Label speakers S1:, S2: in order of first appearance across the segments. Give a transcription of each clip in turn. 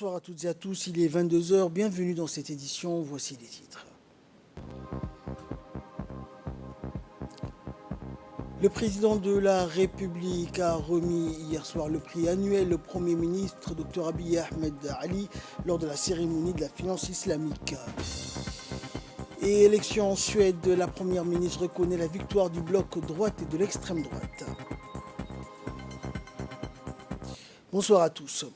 S1: Bonsoir à toutes et à tous, il est 22 heures. Bienvenue dans cette édition, voici les titres. Le président de la République a remis hier soir le prix annuel au Premier ministre Dr Abiy Ahmed Ali lors de la cérémonie de la finance islamique. Et élection en Suède, la Première ministre reconnaît la victoire du bloc droite et de l'extrême droite. Bonsoir à tous.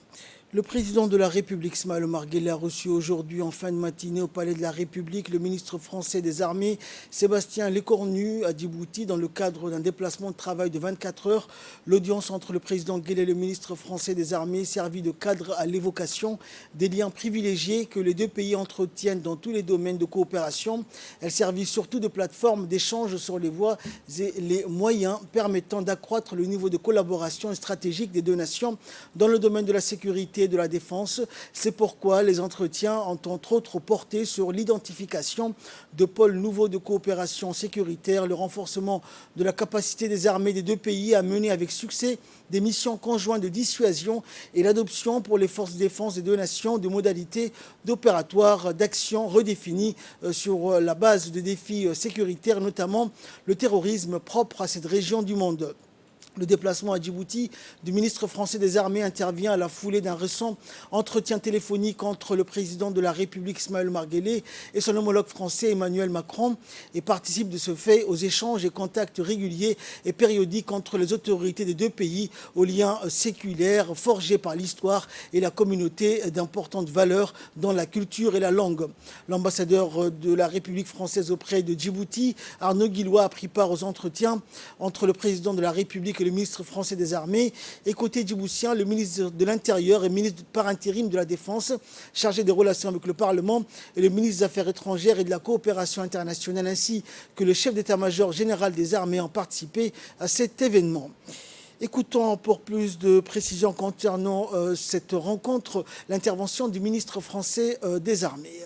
S1: Le président de la République, Ismaël Omar Guelleh, a reçu aujourd'hui en fin de matinée au Palais de la République le ministre français des Armées, Sébastien Lecornu, à Djibouti, dans le cadre d'un déplacement de travail de 24 heures. L'audience entre le président Guelleh et le ministre français des Armées servit de cadre à l'évocation des liens privilégiés que les deux pays entretiennent dans tous les domaines de coopération. Elle servit surtout de plateforme d'échange sur les voies et les moyens permettant d'accroître le niveau de collaboration stratégique des deux nations dans le domaine de la sécurité et de la défense. C'est pourquoi les entretiens ont entre autres porté sur l'identification de pôles nouveaux de coopération sécuritaire, le renforcement de la capacité des armées des deux pays à mener avec succès des missions conjointes de dissuasion et l'adoption pour les forces de défense des deux nations de modalités d'opératoires d'action redéfinies sur la base de défis sécuritaires, notamment le terrorisme propre à cette région du monde. Le déplacement à Djibouti du ministre français des Armées intervient à la foulée d'un récent entretien téléphonique entre le président de la République, Ismaël Omar Guelleh, et son homologue français, Emmanuel Macron, et participe de ce fait aux échanges et contacts réguliers et périodiques entre les autorités des deux pays, aux liens séculaires forgés par l'histoire et la communauté d'importantes valeurs dans la culture et la langue. L'ambassadeur de la République française auprès de Djibouti, Arnaud Guillois, a pris part aux entretiens entre le président de la République et le ministre français des Armées, et côté djiboutien, le ministre de l'Intérieur et ministre par intérim de la Défense, chargé des relations avec le Parlement, et le ministre des Affaires étrangères et de la coopération internationale, ainsi que le chef d'état-major général des armées ont participé à cet événement. Écoutons pour plus de précisions concernant cette rencontre, l'intervention du ministre français des Armées.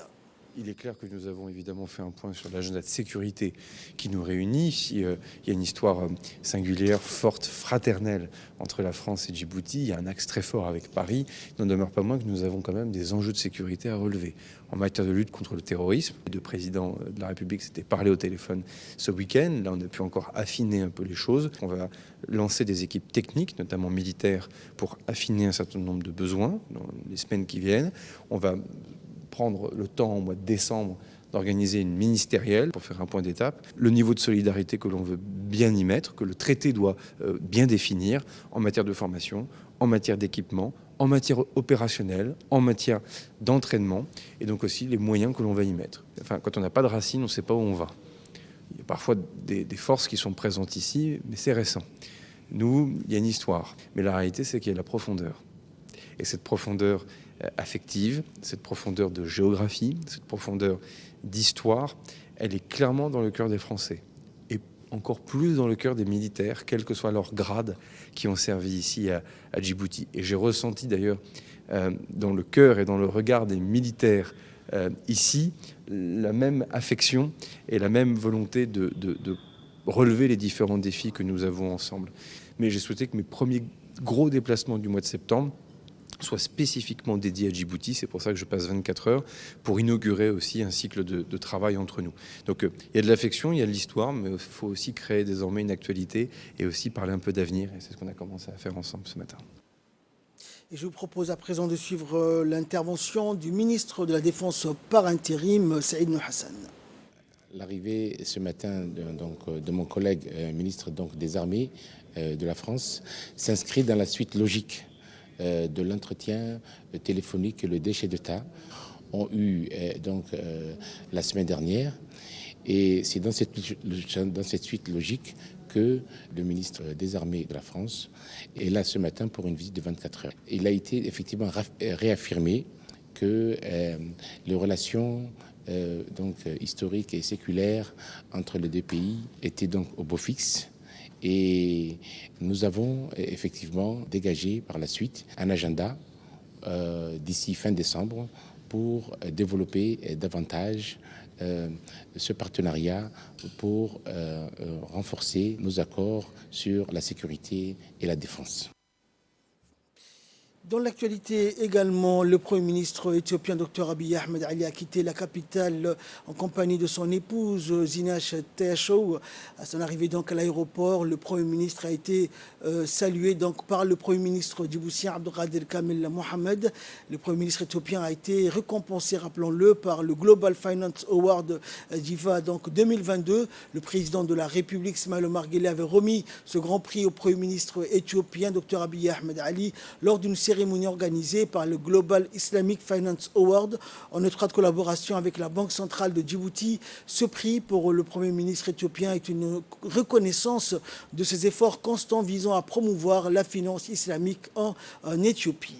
S2: Il est clair que nous avons évidemment fait un point sur l'agenda de sécurité qui nous réunit. Il y a une histoire singulière, forte, fraternelle entre la France et Djibouti. Il y a un axe très fort avec Paris. Il n'en demeure pas moins que nous avons quand même des enjeux de sécurité à relever. En matière de lutte contre le terrorisme, les deux présidents de la République s'étaient parlé au téléphone ce week-end. Là, on a pu encore affiner un peu les choses. On va lancer des équipes techniques, notamment militaires, pour affiner un certain nombre de besoins dans les semaines qui viennent. On va prendre le temps au mois de décembre d'organiser une ministérielle pour faire un point d'étape. Le niveau de solidarité que l'on veut bien y mettre, que le traité doit bien définir en matière de formation, en matière d'équipement, en matière opérationnelle, en matière d'entraînement, et donc aussi les moyens que l'on va y mettre. Enfin, quand on n'a pas de racines, on ne sait pas où on va. Il y a parfois des forces qui sont présentes ici, mais c'est récent. Nous, il y a une histoire, mais la réalité, c'est qu'il y a la profondeur. Et cette profondeur affective, cette profondeur de géographie, cette profondeur d'histoire, elle est clairement dans le cœur des Français. Et encore plus dans le cœur des militaires, quel que soit leur grade, qui ont servi ici à Djibouti. Et j'ai ressenti d'ailleurs dans le cœur et dans le regard des militaires ici, la même affection et la même volonté de relever les différents défis que nous avons ensemble. Mais j'ai souhaité que mes premiers gros déplacements du mois de septembre soit spécifiquement dédié à Djibouti. C'est pour ça que je passe 24 heures pour inaugurer aussi un cycle de travail entre nous. Donc il y a de l'affection, il y a de l'histoire, mais il faut aussi créer désormais une actualité et aussi parler un peu d'avenir. Et c'est ce qu'on a commencé à faire ensemble ce matin.
S1: Et je vous propose à présent de suivre l'intervention du ministre de la Défense par intérim, Saïd Nouhassan.
S3: L'arrivée ce matin de mon collègue ministre des Armées de la France s'inscrit dans la suite logique de l'entretien téléphonique que les deux chefs d'État ont eu la semaine dernière. Et c'est dans cette suite logique que le ministre des Armées de la France est là ce matin pour une visite de 24 heures. Il a été effectivement réaffirmé que les relations historiques et séculaires entre les deux pays étaient donc au beau fixe. Et nous avons effectivement dégagé par la suite un agenda d'ici fin décembre pour développer davantage ce partenariat pour renforcer nos accords sur la sécurité et la défense.
S1: Dans l'actualité également, le Premier ministre éthiopien Dr Abiy Ahmed Ali a quitté la capitale en compagnie de son épouse Zinash Techaoua. À son arrivée donc à l'aéroport, le Premier ministre a été salué donc par le Premier ministre djiboutien Abdelkader Kamel Mohamed. Le Premier ministre éthiopien a été récompensé, rappelons-le, par le Global Finance Award DIVA donc 2022. Le président de la République, Ismaël Omar Guelleh, avait remis ce grand prix au Premier ministre éthiopien Dr Abiy Ahmed Ali lors d'une cérémonie organisée par le Global Islamic Finance Award en étroite collaboration avec la Banque centrale de Djibouti. Ce prix pour le Premier ministre éthiopien est une reconnaissance de ses efforts constants visant à promouvoir la finance islamique en Éthiopie.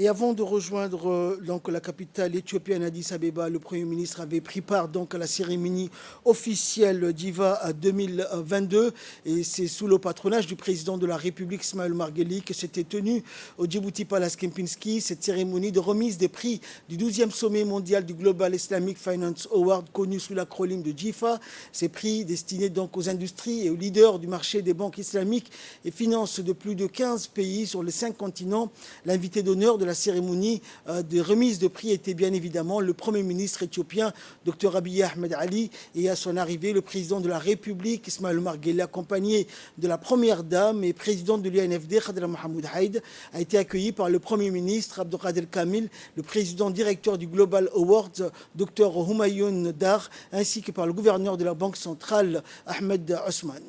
S1: Et avant de rejoindre donc la capitale éthiopienne Addis Abeba, le Premier ministre avait pris part donc à la cérémonie officielle d'IVA 2022. Et c'est sous le patronage du président de la République, Ismaël Omar Guelleh, que s'était tenue au Djibouti Palace Kempinski cette cérémonie de remise des prix du 12e sommet mondial du Global Islamic Finance Award, connu sous l'acronyme de GIFA. Ces prix destinés donc aux industries et aux leaders du marché des banques islamiques et financent de plus de 15 pays sur les 5 continents. L'invité d'honneur de la cérémonie de remise de prix était bien évidemment le Premier ministre éthiopien Dr Abiy Ahmed Ali, et à son arrivée le président de la République Ismaël Omar Guelleh, accompagné de la Première Dame et présidente de l'UNFD Khadra Mohamed Haïd, a été accueilli par le Premier ministre Abdelkader Kamel, le président directeur du Global Awards Dr Humayun Dar, ainsi que par le gouverneur de la Banque centrale Ahmed Osman.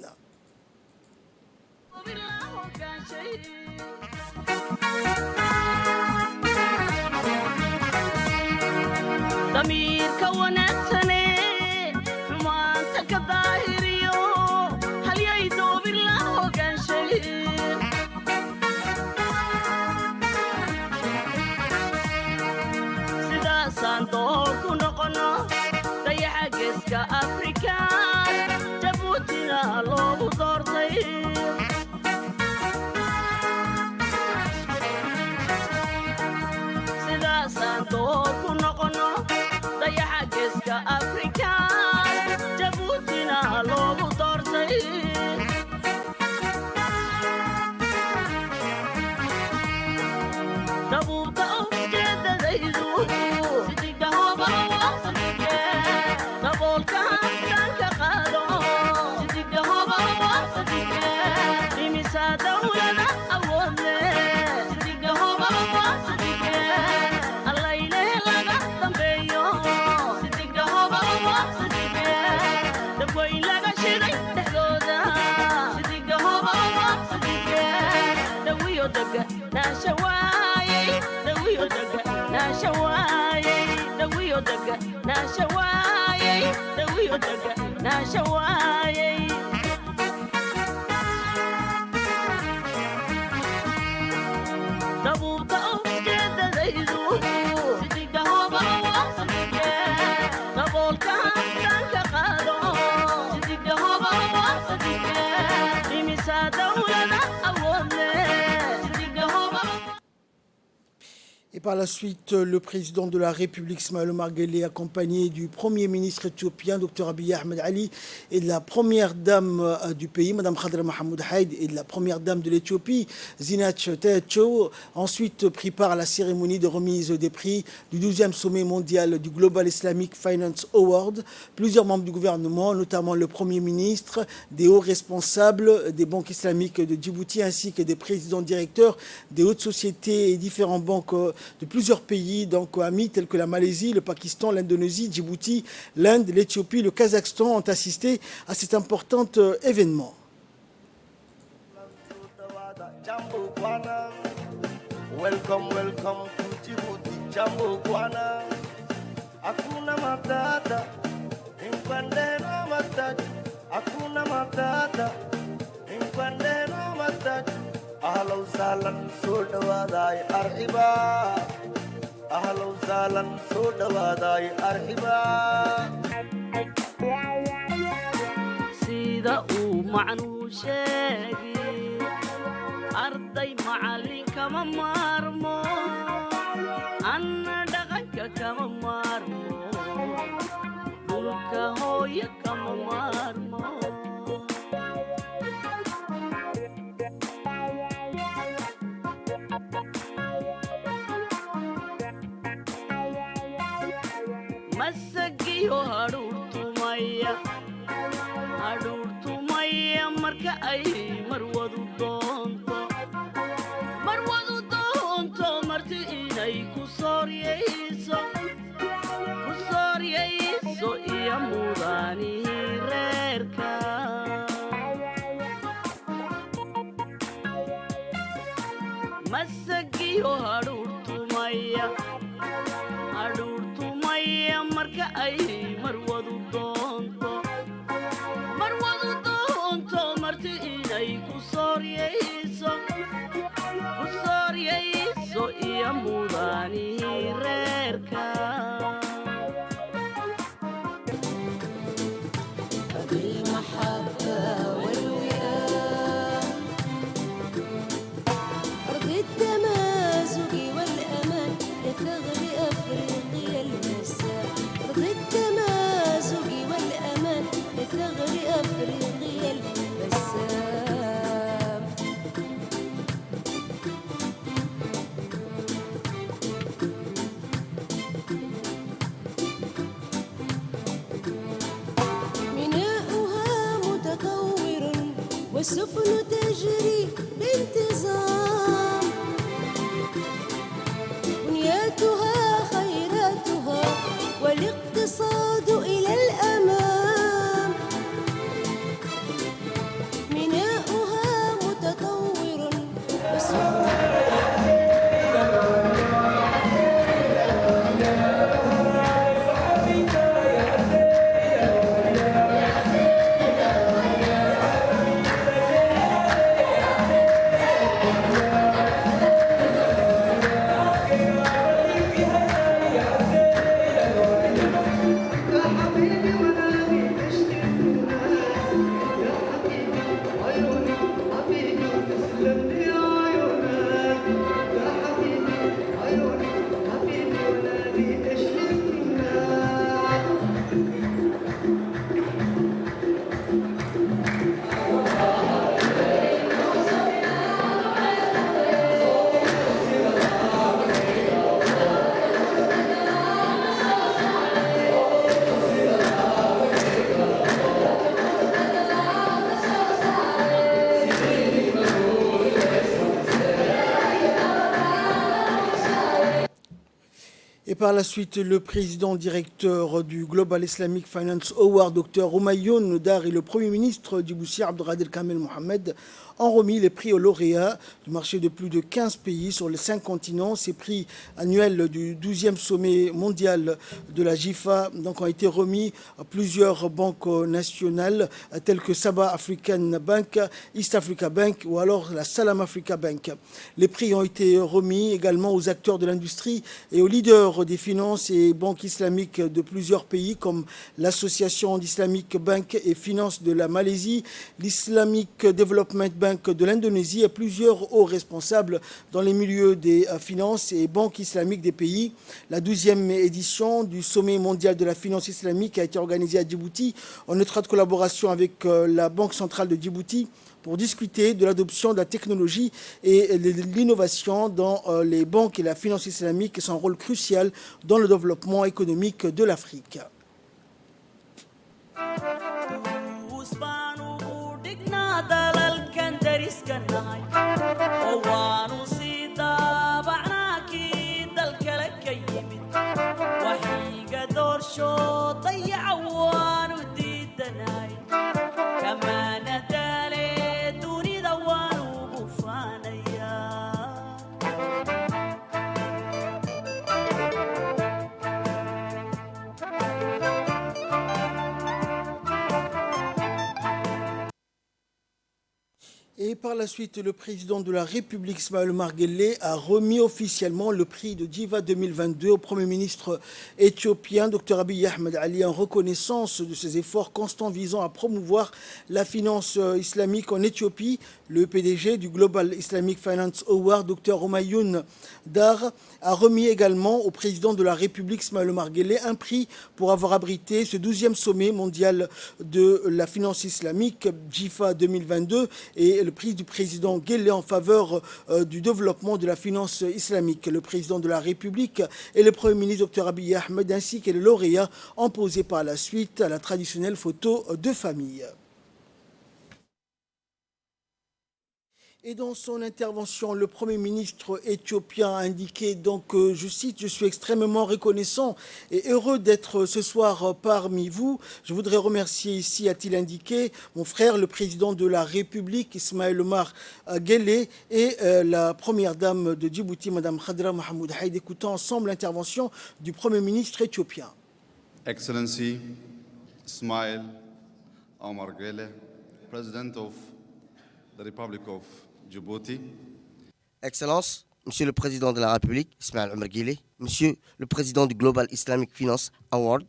S4: ضميرك ونتني حمانتك ظاهريو هل يدوب الله وكان شيء سيدا صندوق ونقنا ضيع جسك أفريكا جبوتنا لو دورتي سيدا صندوق ونقنا ضيع جسك أفريكا جبوتنا لو دورتي دبوك أوجد ذيذو سيدك هو بوصلك دبولك أنك قادو سيدك هو بوصلك بمسا دولنا أولي سيدك هو بوصلك الله إله لك تنبيو سيدك هو بوصلك دبوين لك شري تحدودا سيدك هو بوصلك دويو دقا ناشواي دويو دقا ناشواي دويو دقا ناشواي دويو دقا ناشواي دبوك أوجد ذيذو سيدك هو بوصلك دبولك أنك قادو سيدك هو بوصلك بمسا دولنا أولي
S1: Et par la suite, le président de la République, Ismaël Omar Guelleh, accompagné du Premier ministre éthiopien, Dr Abiy Ahmed Ali, et de la Première Dame du pays, Mme Khadra Mohamed Haïd, et de la Première Dame de l'Éthiopie, Zinash Techaoua, ensuite pris part à la cérémonie de remise des prix du 12e sommet mondial du Global Islamic Finance Award. Plusieurs membres du gouvernement, notamment le Premier ministre, des hauts responsables des banques islamiques de Djibouti, ainsi que des présidents directeurs des hautes sociétés et différentes banques de plusieurs pays donc amis tels que la Malaisie, le Pakistan, l'Indonésie, Djibouti, l'Inde, l'Éthiopie, le Kazakhstan ont assisté à cet important événement.
S5: Welcome, welcome to Djibouti, Jambo Kwana. Hakuna matata, impandeno matata. Hakuna matata, impandeno matata. Ahlan wa sahlan, soo dhawaada arxiba. ahlan wasahlan soo dhawaaday arxiba
S4: sida uu macnuu sheegay arday macallin kama maarmo anna dhaqanka kama maarmo dhulka hooyo kama maarmo masagiyo hadhuurtumaya marka ay marwadu doonto marti inay ku sooryayso iyo mudaanihii reerka masagiyo hadhuurtumaya marka ay marwadu doonto marti inay ku sooryayso iyo mudaanihii reerka
S6: بالمحبة والوئام أرض التمازج والأمان لتغري أفريقيا المساء أرض التمازج والأمان لتغري أفريقيا المساء والسفن تجري بانتظام بنياتها خيراتها والاقتصاد إلى الأمام ميناؤها متطور والسفن
S1: Et par la suite, le président directeur du Global Islamic Finance Award, Dr Humayoun Dar, et le Premier ministre djiboutien Abdelkader Kamel Mohamed ont remis les prix aux lauréats du marché de plus de 15 pays sur les 5 continents. Ces prix annuels du 12e sommet mondial de la GIFA ont été remis à plusieurs banques nationales telles que Sabah African Bank, East Africa Bank ou alors la Salam Africa Bank. Les prix ont été remis également aux acteurs de l'industrie et aux leaders des finances et banques islamiques de plusieurs pays comme l'Association d'Islamic Bank et Finance de la Malaisie, l'Islamic Development Bank de l'Indonésie et plusieurs hauts responsables dans les milieux des finances et banques islamiques des pays. La 12e édition du sommet mondial de la finance islamique a été organisée à Djibouti en étroite collaboration avec la Banque centrale de Djibouti pour discuter de l'adoption de la technologie et de l'innovation dans les banques et la finance islamique et son rôle crucial dans le développement économique de l'Afrique. Et par la suite, le président de la République, Ismaël Omar Guelleh, a remis officiellement le prix de Djiva 2022 au Premier ministre éthiopien, Dr Abiy Ahmed Ali, en reconnaissance de ses efforts constants visant à promouvoir la finance islamique en Éthiopie. Le PDG du Global Islamic Finance Award, Dr Omayoun Dar, a remis également au président de la République, Ismaël Omar Guelleh, un prix pour avoir abrité ce 12e sommet mondial de la finance islamique, Djifa 2022, et le prix du président Guelleh en faveur du développement de la finance islamique. Le président de la République et le Premier ministre Dr Abiy Ahmed ainsi que les lauréats ont posé par la suite à la traditionnelle photo de famille. Et dans son intervention, le Premier ministre éthiopien a indiqué, je cite, « Je suis extrêmement reconnaissant et heureux d'être ce soir parmi vous. Je voudrais remercier ici, a-t-il indiqué, mon frère, le président de la République, Ismaël Omar Guelleh, et la première dame de Djibouti, Mme Khadra Mahmoud Haïd. » Écoutons ensemble l'intervention du Premier ministre éthiopien.
S7: Excellency Ismaël Omar Guelleh, President of the Republic of Djibouti.
S8: Excellence, Monsieur le Président de la République, Ismaël Omar Guelleh, Monsieur le Président du Global Islamic Finance Award,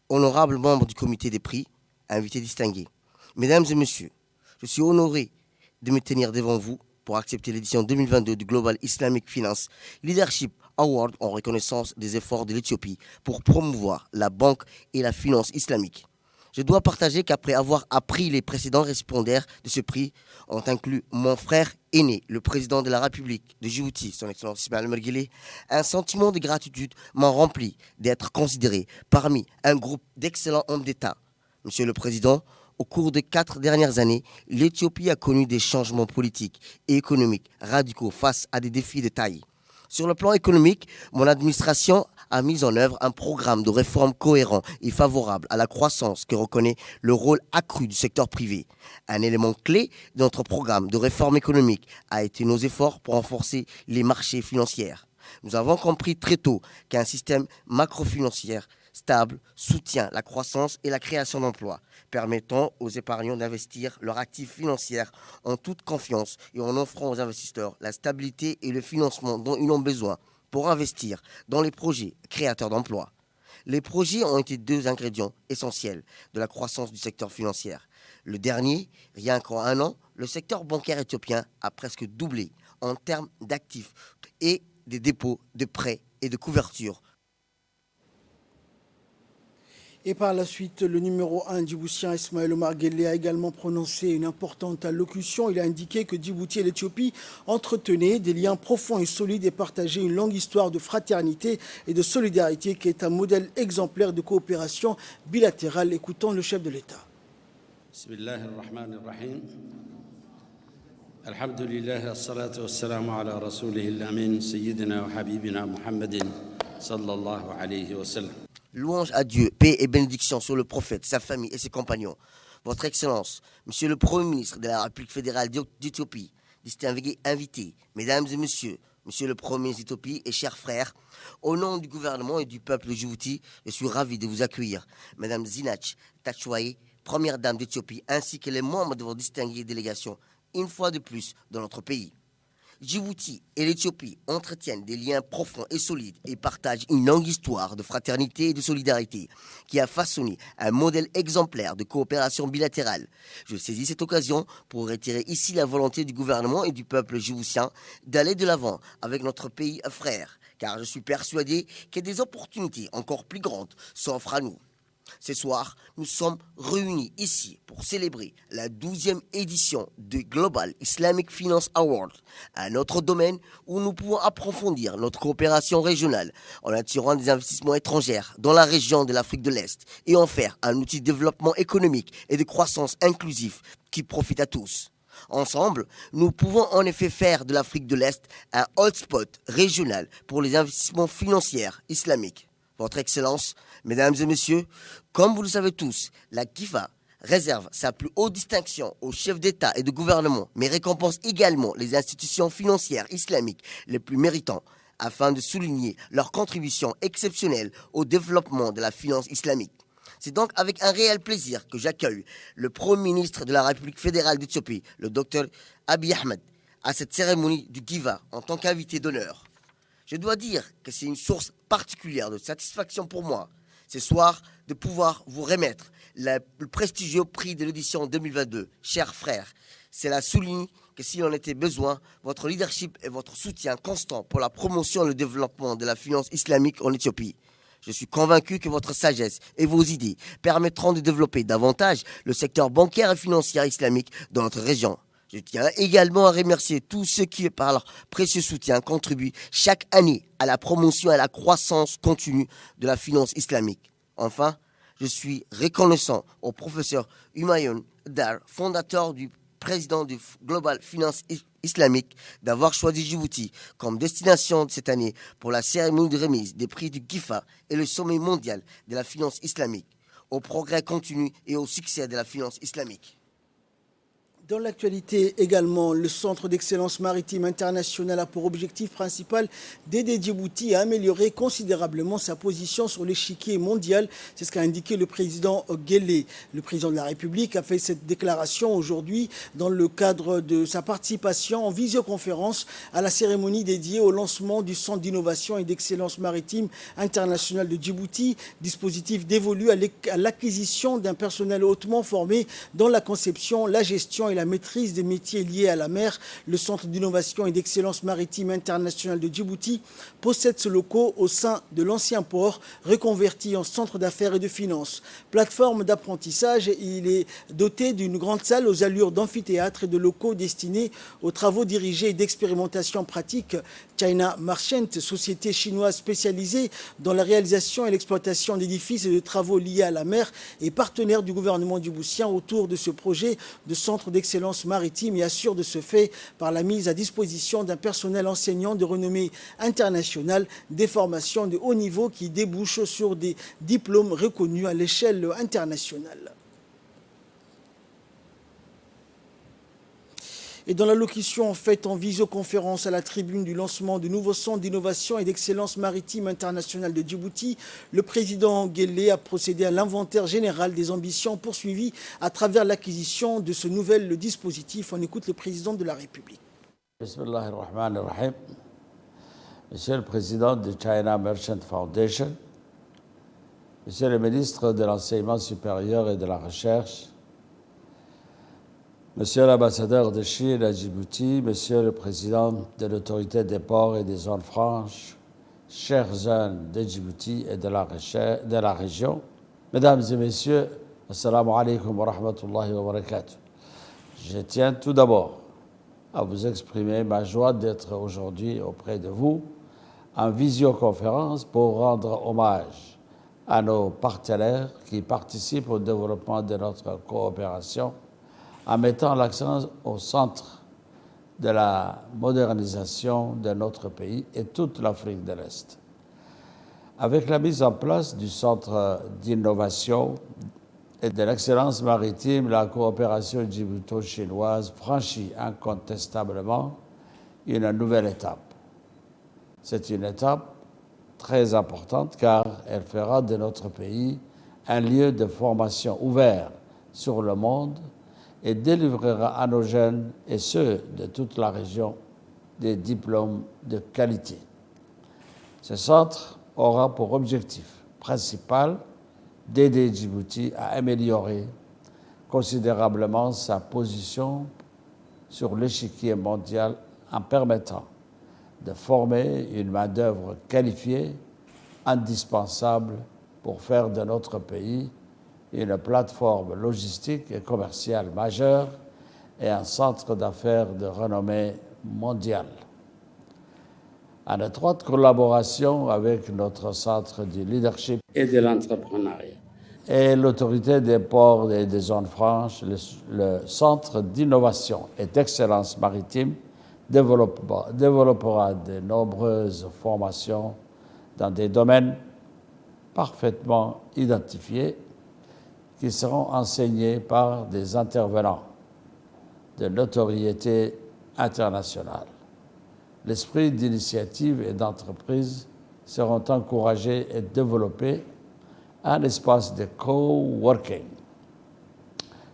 S8: honorables membres du comité des prix, invités distingués. Mesdames et Messieurs, je suis honoré de me tenir devant vous pour accepter l'édition 2022 du Global Islamic Finance Leadership Award en reconnaissance des efforts de l'Éthiopie pour promouvoir la banque et la finance islamique. Je dois partager qu'après avoir appris les précédents récipiendaires de ce prix, ont inclus mon frère aîné, le président de la République de Djibouti, son Excellence Ismaël Omar Guelleh, un sentiment de gratitude m'a rempli d'être considéré parmi un groupe d'excellents hommes d'État. Monsieur le Président, au cours des 4 dernières années, l'Éthiopie a connu des changements politiques et économiques radicaux face à des défis de taille. Sur le plan économique, mon administration a mis en œuvre un programme de réforme cohérent et favorable à la croissance que reconnaît le rôle accru du secteur privé. Un élément clé de notre programme de réforme économique a été nos efforts pour renforcer les marchés financiers. Nous avons compris très tôt qu'un système macrofinancier stable soutient la croissance et la création d'emplois, permettant aux épargnants d'investir leurs actifs financiers en toute confiance et en offrant aux investisseurs la stabilité et le financement dont ils ont besoin pour investir dans les projets créateurs d'emplois. Les projets ont été 2 ingrédients essentiels de la croissance du secteur financier. Le dernier, rien qu'en 1 an, le secteur bancaire éthiopien a presque doublé en termes d'actifs et des dépôts de prêts et de couverture.
S1: Et par la suite, le numéro 1 djiboutien Ismaël Omar Guelleh a également prononcé une importante allocution. Il a indiqué que Djibouti et l'Éthiopie entretenaient des liens profonds et solides et partageaient une longue histoire de fraternité et de solidarité qui est un modèle exemplaire de coopération bilatérale. Écoutons le chef de l'État.
S9: Bismillahirrahmanirrahim. Alhamdulillah, as-salatu was-salamu ala rasulihil amin, sayyidina wa habibina Muhammadin sallallahu alayhi wa sallam.
S8: Louange à Dieu, paix et bénédiction sur le prophète, sa famille et ses compagnons. Votre Excellence, Monsieur le Premier ministre de la République fédérale d'Éthiopie, distingués invités, Mesdames et Messieurs, Monsieur le Premier ministre d'Éthiopie et chers frères, au nom du gouvernement et du peuple de Djibouti, je suis ravi de vous accueillir. Madame Zinach Tachouaï, Première Dame d'Éthiopie, ainsi que les membres de votre distinguée délégation, une fois de plus dans notre pays. Djibouti et l'Éthiopie entretiennent des liens profonds et solides et partagent une longue histoire de fraternité et de solidarité qui a façonné un modèle exemplaire de coopération bilatérale. Je saisis cette occasion pour retirer ici la volonté du gouvernement et du peuple djiboutien d'aller de l'avant avec notre pays frère, car je suis persuadé que des opportunités encore plus grandes s'offrent à nous. Ce soir, nous sommes réunis ici pour célébrer la 12e édition du Global Islamic Finance Award, un autre domaine où nous pouvons approfondir notre coopération régionale en attirant des investissements étrangers dans la région de l'Afrique de l'Est et en faire un outil de développement économique et de croissance inclusif qui profite à tous. Ensemble, nous pouvons en effet faire de l'Afrique de l'Est un hotspot régional pour les investissements financiers islamiques. Votre Excellence, Mesdames et Messieurs, comme vous le savez tous, la KIFA réserve sa plus haute distinction aux chefs d'État et de gouvernement, mais récompense également les institutions financières islamiques les plus méritants, afin de souligner leur contribution exceptionnelle au développement de la finance islamique. C'est donc avec un réel plaisir que j'accueille le Premier ministre de la République fédérale d'Éthiopie, le Dr Abiy Ahmed, à cette cérémonie du Giva en tant qu'invité d'honneur. Je dois dire que c'est une source particulière de satisfaction pour moi, ce soir, de pouvoir vous remettre le prestigieux prix de l'édition 2022. Chers frères, cela souligne que s'il en était besoin, votre leadership et votre soutien constant pour la promotion et le développement de la finance islamique en Éthiopie. Je suis convaincu que votre sagesse et vos idées permettront de développer davantage le secteur bancaire et financier islamique dans notre région. Je tiens également à remercier tous ceux qui, par leur précieux soutien, contribuent chaque année à la promotion et à la croissance continue de la finance islamique. Enfin, je suis reconnaissant au professeur Humayun Dar, fondateur du président du Global Finance Islamique, d'avoir choisi Djibouti comme destination de cette année pour la cérémonie de remise des prix du GIFA et le sommet mondial de la finance islamique, au progrès continu et au succès de la finance islamique.
S1: Dans l'actualité également, le Centre d'excellence maritime international a pour objectif principal d'aider Djibouti à améliorer considérablement sa position sur l'échiquier mondial. C'est ce qu'a indiqué le président Guelleh. Le président de la République a fait cette déclaration aujourd'hui dans le cadre de sa participation en visioconférence à la cérémonie dédiée au lancement du Centre d'innovation et d'excellence maritime international de Djibouti, dispositif dévolu à l'acquisition d'un personnel hautement formé dans la conception, la gestion et la maîtrise des métiers liés à la mer. Le Centre d'innovation et d'excellence maritime international de Djibouti possède ce locaux au sein de l'ancien port, reconverti en centre d'affaires et de finances. Plateforme d'apprentissage, il est doté d'une grande salle aux allures d'amphithéâtre et de locaux destinés aux travaux dirigés et d'expérimentation pratique. China Merchant, société chinoise spécialisée dans la réalisation et l'exploitation d'édifices et de travaux liés à la mer, est partenaire du gouvernement djiboutien autour de ce projet de centre d'excellence maritime et assure de ce fait par la mise à disposition d'un personnel enseignant de renommée internationale des formations de haut niveau qui débouchent sur des diplômes reconnus à l'échelle internationale. Et dans l'allocution faite en visioconférence à la tribune du lancement du nouveau centre d'innovation et d'excellence maritime international de Djibouti, le président Guelleh a procédé à l'inventaire général des ambitions poursuivies à travers l'acquisition de ce nouvel dispositif. On écoute le président de la République.
S9: Bismillahirrahmanirrahim. Monsieur le président de China Merchant Foundation, Monsieur le ministre de l'Enseignement supérieur et de la Recherche, Monsieur l'ambassadeur de Chine à Djibouti, Monsieur le président de l'autorité des ports et des zones franches, chers jeunes de Djibouti et de la région, Mesdames et Messieurs, Assalamu alaikum wa rahmatullahi wa barakatuh. Je tiens tout d'abord à vous exprimer ma joie d'être aujourd'hui auprès de vous en visioconférence pour rendre hommage à nos partenaires qui participent au développement de notre coopération en mettant l'accent au centre de la modernisation de notre pays et toute l'Afrique de l'Est. Avec la mise en place du Centre d'innovation et de l'excellence maritime, la coopération djibouto-chinoise franchit incontestablement une nouvelle étape. C'est une étape très importante car elle fera de notre pays un lieu de formation ouvert sur le monde et délivrera à nos jeunes et ceux de toute la région des diplômes de qualité. Ce centre aura pour objectif principal d'aider Djibouti à améliorer considérablement sa position sur l'échiquier mondial en permettant de former une main-d'œuvre qualifiée, indispensable pour faire de notre pays une plateforme logistique et commerciale majeure et un centre d'affaires de renommée mondiale. En étroite collaboration avec notre centre du leadership et de l'entrepreneuriat et l'autorité des ports et des zones franches, le centre d'innovation et d'excellence maritime développera de nombreuses formations dans des domaines parfaitement identifiés qui seront enseignés par des intervenants de notoriété internationale. L'esprit d'initiative et d'entreprise seront encouragés et développés un espace de coworking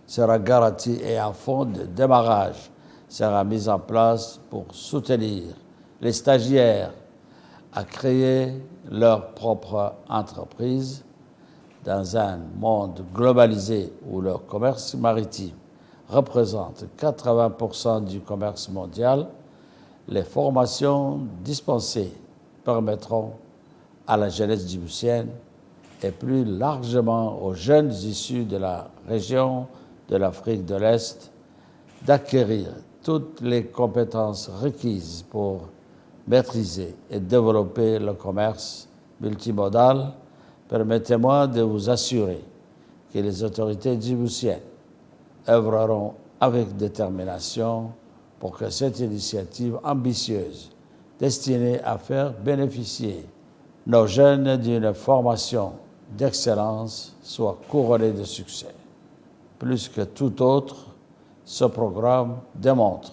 S9: sera garanti et un fonds de démarrage sera mis en place pour soutenir les stagiaires à créer leur propre entreprise dans un monde globalisé où le commerce maritime représente 80% du commerce mondial. Les formations dispensées permettront à la jeunesse djiboutienne et plus largement aux jeunes issus de la région de l'Afrique de l'Est d'acquérir toutes les compétences requises pour maîtriser et développer le commerce multimodal. Permettez-moi de vous assurer que les autorités djiboutiennes œuvreront avec détermination pour que cette initiative ambitieuse destinée à faire bénéficier nos jeunes d'une formation d'excellence soit couronnée de succès. Plus que tout autre, ce programme démontre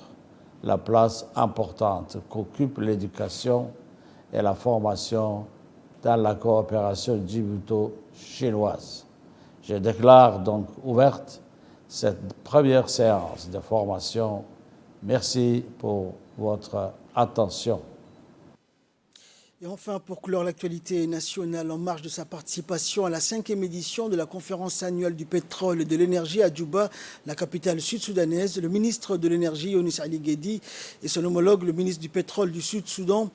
S9: la place importante qu'occupe l'éducation et la formation dans la coopération djibouto-chinoise. Je déclare donc ouverte cette première séance de formation. Merci pour votre attention.
S1: Et enfin, pour clore l'actualité nationale, en marge de sa participation à la 5e édition de la conférence annuelle du pétrole et de l'énergie à Djouba, la capitale sud-soudanaise, le ministre de l'énergie, Younis Ali Guedi, et son homologue, le ministre du pétrole du Sud-Soudan,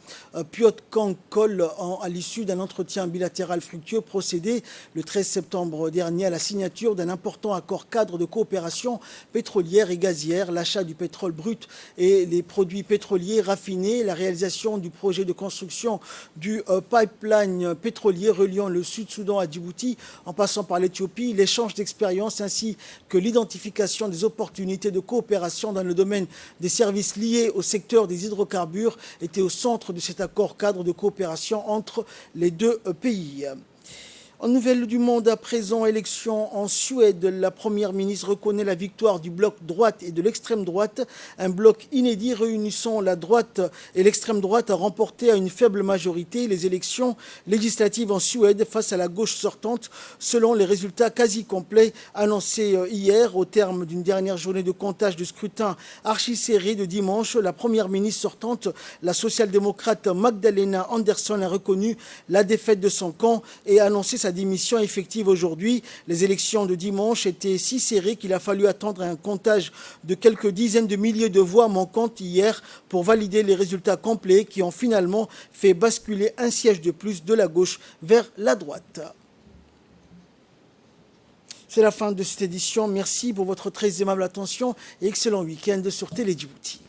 S1: Piot Kang Kol, à l'issue d'un entretien bilatéral fructueux, procédé le 13 septembre dernier à la signature d'un important accord cadre de coopération pétrolière et gazière, l'achat du pétrole brut et les produits pétroliers raffinés, la réalisation du projet de construction du pipeline pétrolier reliant le Sud-Soudan à Djibouti en passant par l'Éthiopie, l'échange d'expériences ainsi que l'identification des opportunités de coopération dans le domaine des services liés au secteur des hydrocarbures étaient au centre de cet accord cadre de coopération entre les deux pays. En nouvelles du monde, à présent, élection en Suède, la première ministre reconnaît la victoire du bloc droite et de l'extrême droite. Un bloc inédit réunissant la droite et l'extrême droite a remporté à une faible majorité les élections législatives en Suède face à la gauche sortante, selon les résultats quasi complets annoncés hier au terme d'une dernière journée de comptage de scrutin archi-serré de dimanche. La première ministre sortante, la social-démocrate Magdalena Andersson, a reconnu la défaite de son camp et a annoncé sa démission effective aujourd'hui. Les élections de dimanche étaient si serrées qu'il a fallu attendre un comptage de quelques dizaines de milliers de voix manquantes hier pour valider les résultats complets qui ont finalement fait basculer un siège de plus de la gauche vers la droite. C'est la fin de cette édition. Merci pour votre très aimable attention et excellent week-end sur Télé Djibouti.